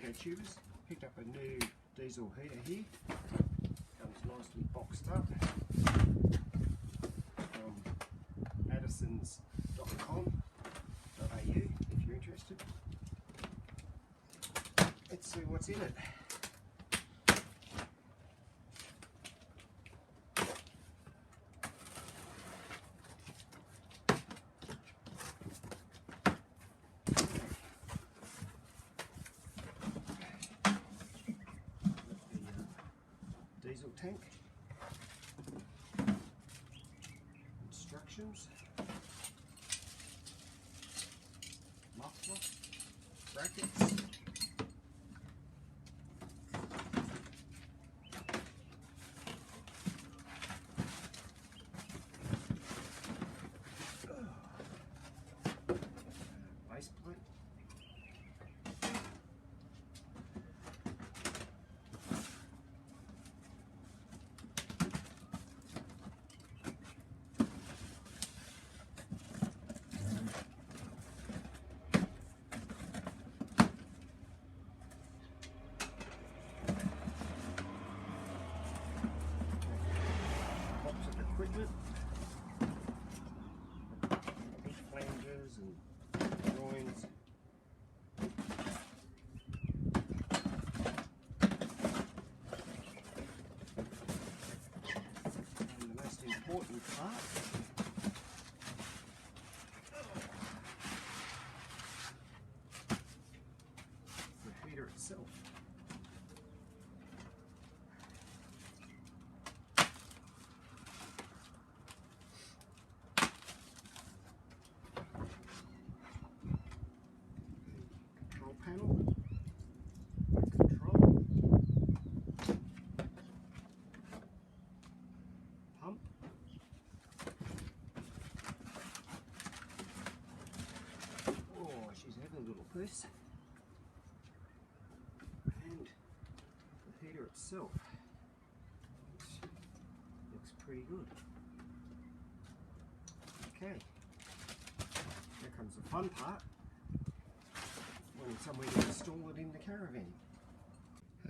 Jayco tubers. Picked up a new diesel heater here. Comes nicely boxed up from addisons.com.au if you're interested. Let's see what's in it. Diesel tank, instructions, muffler, brackets, base plate, box of equipment, heat flanges and joins, and the most important part, the heater itself. Control panel, control, pump, oh she's a heavy little piece, and the heater itself, which looks pretty good. Okay, here comes the fun part. Somewhere to install it in the caravan.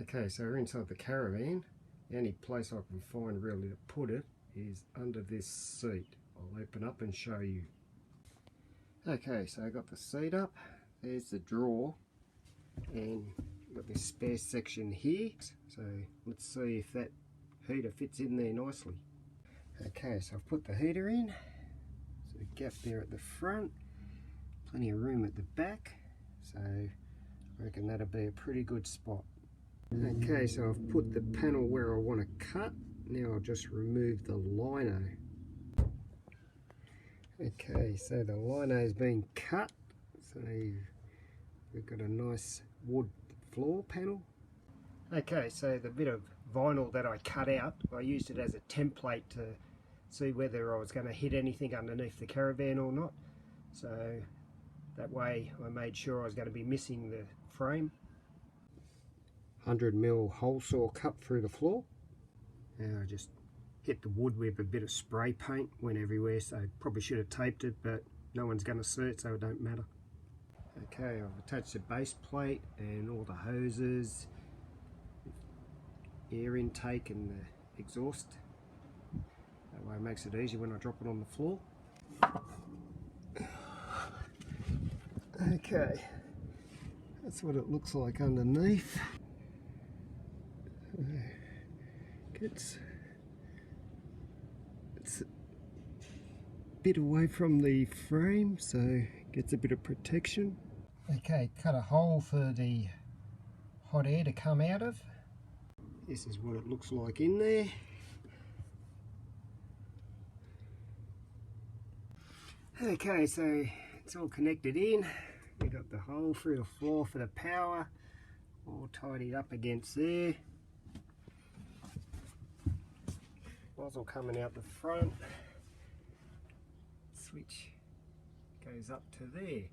Okay, so we're inside the caravan. The only place I can find really to put it is under this seat. I'll open up and show you. Okay, so I got the seat up. There's the drawer, and got this spare section here. So let's see if that heater fits in there nicely. Okay, so I've put the heater in. So a gap there at the front, plenty of room at the back. So I reckon that'll be a pretty good spot. Okay, so I've put the panel where I want to cut. Now I'll just remove the lino. Okay, so the lino has been cut. So we've got a nice wood floor panel. Okay, so the bit of vinyl that I cut out, I used it as a template to see whether I was going to hit anything underneath the caravan or not. So that way I made sure I was going to be missing the frame. 100mm hole saw cut through the floor. Now I just hit the wood with a bit of spray paint, went everywhere, so probably should have taped it, but no one's going to see it, so it don't matter. Okay, I've attached the base plate and all the hoses, air intake and the exhaust. That way it makes it easy when I drop it on the floor. Okay, that's what it looks like underneath. It's a bit away from the frame, so gets a bit of protection. Okay, cut a hole for the hot air to come out of. This is what it looks like in there. Okay, so it's all connected in. We've got the hole through the floor for the power, all tidied up against there. Nozzle coming out the front. Switch goes up to there.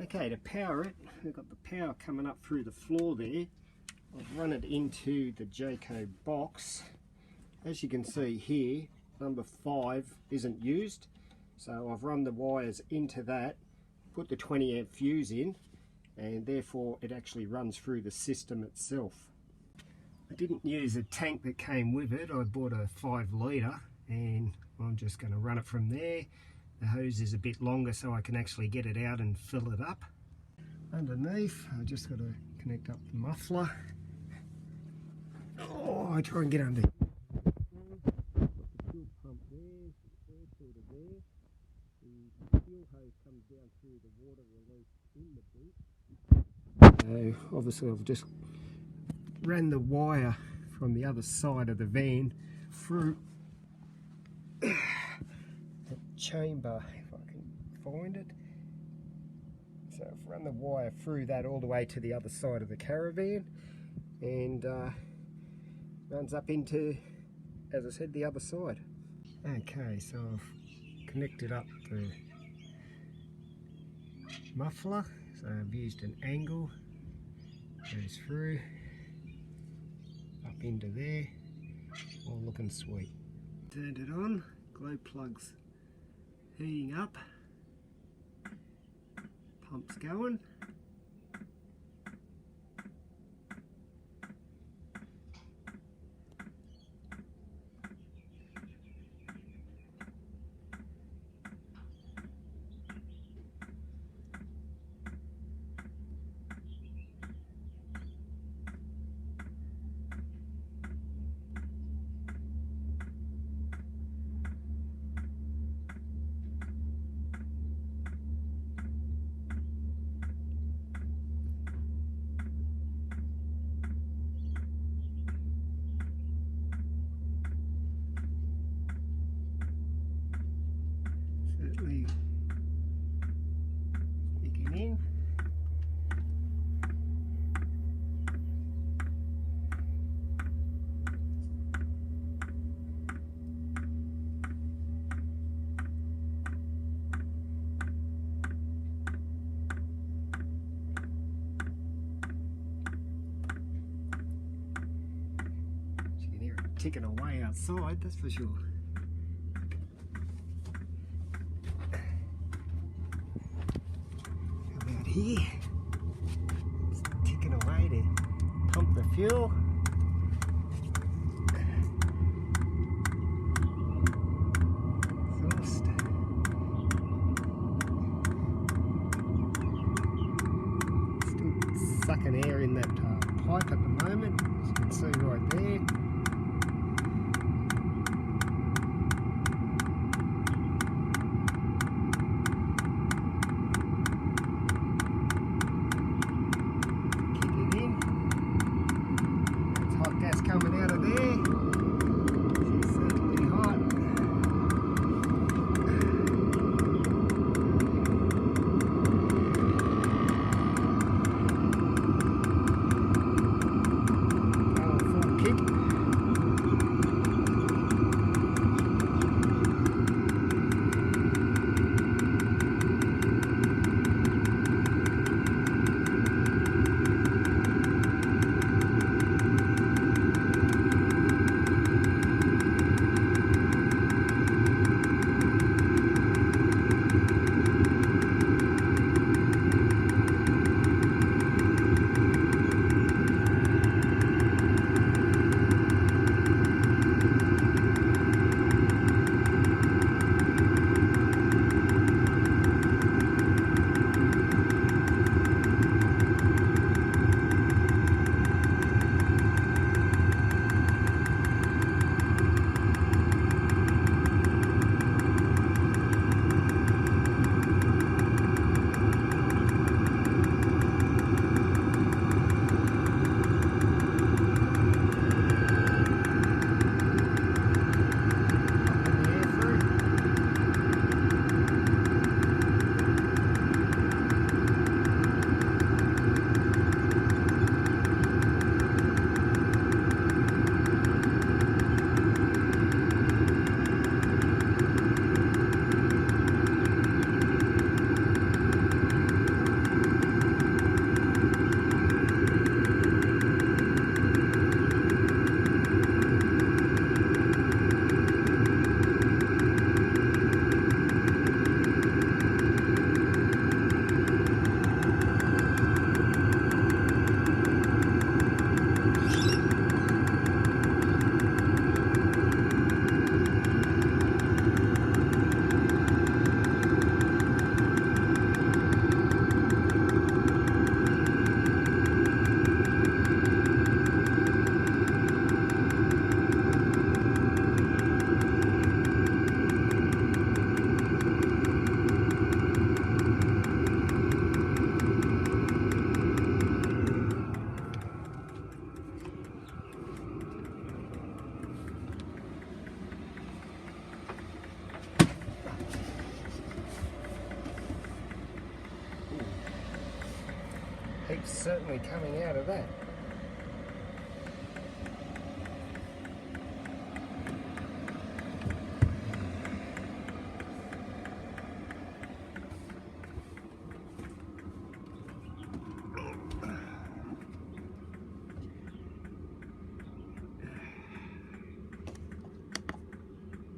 Okay, to power it, we've got the power coming up through the floor there. I've run it into the Jayco box. As you can see here, number 5 isn't used, so I've run the wires into that, put the 20 amp fuse in, and therefore it actually runs through the system itself. I didn't use a tank that came with it. I bought a 5 litre, and I'm just going to run it from there. The hose is a bit longer so I can actually get it out and fill it up. Underneath, I just got to connect up the muffler. Oh, I try and get under. Pump there, air filter there. The fuel hose comes down through the water release in the boot. So obviously I've just ran the wire from the other side of the van through the chamber, if I can find it. So I've run the wire through that all the way to the other side of the caravan, and runs up into, as I said, the other side. Okay, so I've connected up the muffler, so I've used an angle, goes through, up into there, all looking sweet. Turned it on, glow plugs heating up, pump's going. Certainly kicking in. You can hear it ticking away outside, that's for sure. Here, it's ticking away to pump the fuel. Exhaust. Still sucking air in that pipe at the moment, as you can see right there. certainly coming out of that.